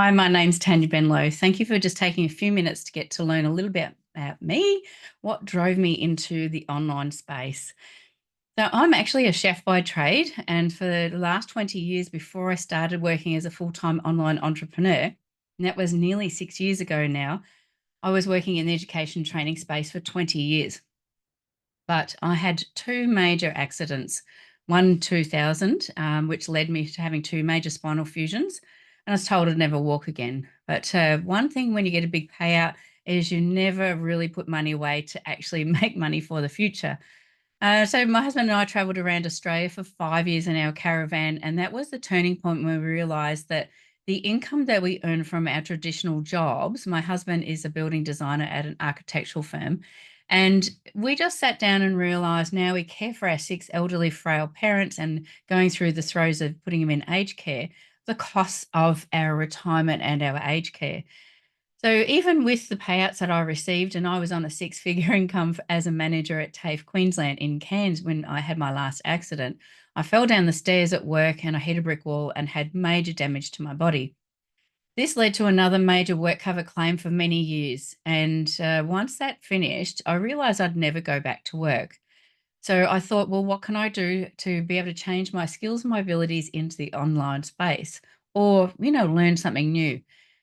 Hi, my name's Tanya Benlow. Thank you for just taking a few minutes to get to learn a little bit about me, what drove me into the online space. So, I'm actually a chef by trade, and for the last 20 years before I started working as a full-time online entrepreneur, and that was nearly 6 years ago now, I was working in the education training space for 20 years. But I had two major accidents. One 2000, which led me to having two major spinal fusions, and I was told I'd never walk again. But one thing when you get a big payout is you never really put money away to actually make money for the future. So my husband and I traveled around Australia for 5 years in our caravan, and that was the turning point when we realized that the income that we earn from our traditional jobs, my husband is a building designer at an architectural firm, and we just sat down and realized now we care for our six elderly frail parents and going through the throes of putting them in aged care, the costs of our retirement and our aged care. So even with the payouts that I received, and I was on a six-figure income as a manager at TAFE Queensland in Cairns when I had my last accident, I fell down the stairs at work and I hit a brick wall and had major damage to my body. This led to another major work cover claim for many years. And once that finished, I realized I'd never go back to work. So I thought, well, what can I do to be able to change my skills and my abilities into the online space or, learn something new?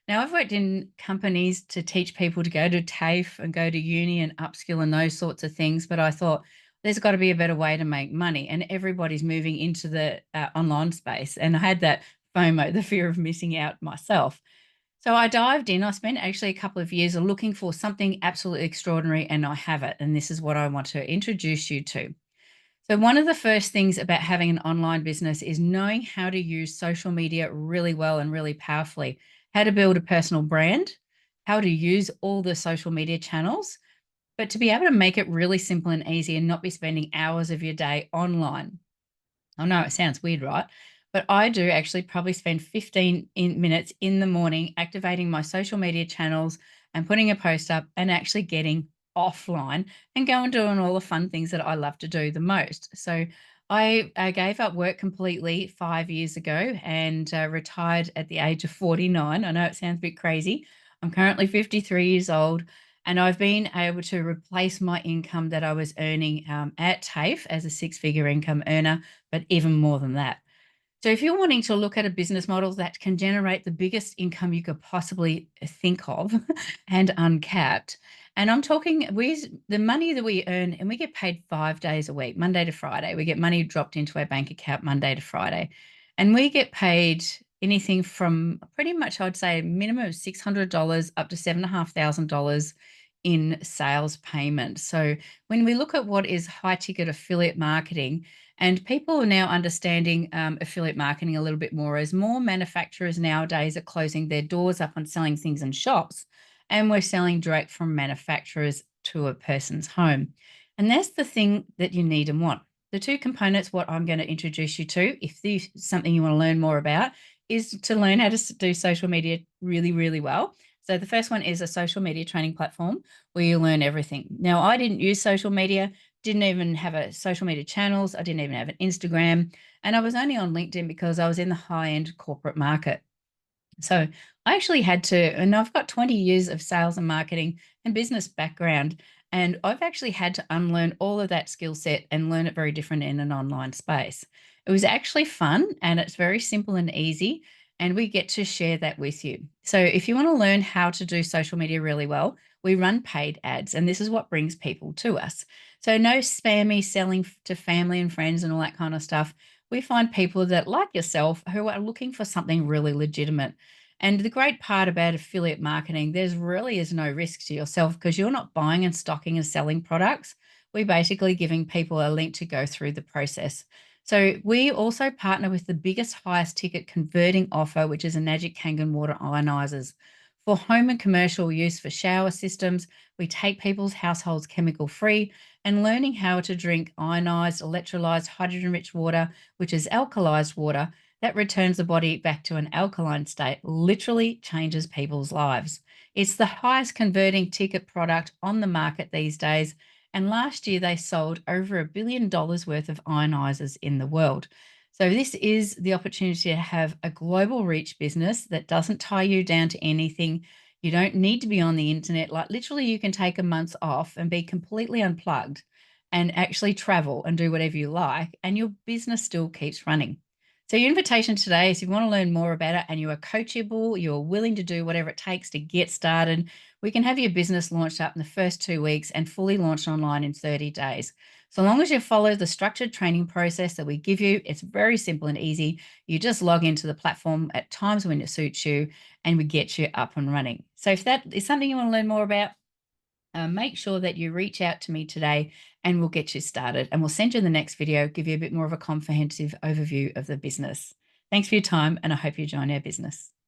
Now, I've worked in companies to teach people to go to TAFE and go to uni and upskill and those sorts of things. But I thought there's got to be a better way to make money. And everybody's moving into the online space. And I had that FOMO, the fear of missing out myself. So I dived in. I spent actually a couple of years looking for something absolutely extraordinary, and I have it. And this is what I want to introduce you to. So, one of the first things about having an online business is knowing how to use social media really well and really powerfully, how to build a personal brand, how to use all the social media channels, but to be able to make it really simple and easy and not be spending hours of your day online. I know it sounds weird, right? But I do actually probably spend 15 minutes in the morning activating my social media channels and putting a post up and actually getting offline and going doing all the fun things that I love to do the most. So I gave up work completely 5 years ago and retired at the age of 49. I know it sounds a bit crazy. I'm currently 53 years old, and I've been able to replace my income that I was earning at TAFE as a six-figure income earner, but even more than that. So if you're wanting to look at a business model that can generate the biggest income you could possibly think of and uncapped, and I'm talking the money that we earn, and we get paid 5 days a week, Monday to Friday. We get money dropped into our bank account Monday to Friday. And we get paid anything from pretty much, I'd say, a minimum of $600 up to $7,500 in sales payment. So when we look at what is high ticket affiliate marketing, and people are now understanding affiliate marketing a little bit more as more manufacturers nowadays are closing their doors up on selling things in shops, and we're selling direct from manufacturers to a person's home. And that's the thing that you need and want. The two components, what I'm going to introduce you to, if this is something you want to learn more about, is to learn how to do social media really, really well. So the first one is a social media training platform where you learn everything. Now, I didn't use social media, didn't even have a social media channels. I didn't even have an Instagram. And I was only on LinkedIn because I was in the high-end corporate market. So I actually had to, and I've got 20 years of sales and marketing and business background, and I've actually had to unlearn all of that skill set and learn it very different in an online space. It was actually fun and it's very simple and easy, and we get to share that with you. So if you want to learn how to do social media really well, we run paid ads, and this is what brings people to us. So no spammy selling to family and friends and all that kind of stuff. We find people that, like yourself, who are looking for something really legitimate. And the great part about affiliate marketing, there's really is no risk to yourself because you're not buying and stocking and selling products. We're basically giving people a link to go through the process. So we also partner with the biggest, highest ticket converting offer, which is a Magic Kangen water ionizers. For home and commercial use for shower systems, we take people's households chemical free, and learning how to drink ionized, electrolyzed, hydrogen-rich water, which is alkalized water, that returns the body back to an alkaline state, literally changes people's lives. It's the highest converting ticket product on the market these days. And last year they sold over $1 billion worth of ionizers in the world. So, this is the opportunity to have a global reach business that doesn't tie you down to anything. You don't need to be on the internet. Like, literally, you can take a month off and be completely unplugged and actually travel and do whatever you like, and your business still keeps running. So, your invitation today is if you want to learn more about it and you are coachable, you're willing to do whatever it takes to get started, we can have your business launched up in the first 2 weeks and fully launched online in 30 days. So long as you follow the structured training process that we give you, it's very simple and easy. You just log into the platform at times when it suits you, and we get you up and running. So if that is something you want to learn more about, make sure that you reach out to me today and we'll get you started. And we'll send you the next video, give you a bit more of a comprehensive overview of the business. Thanks for your time, and I hope you join our business.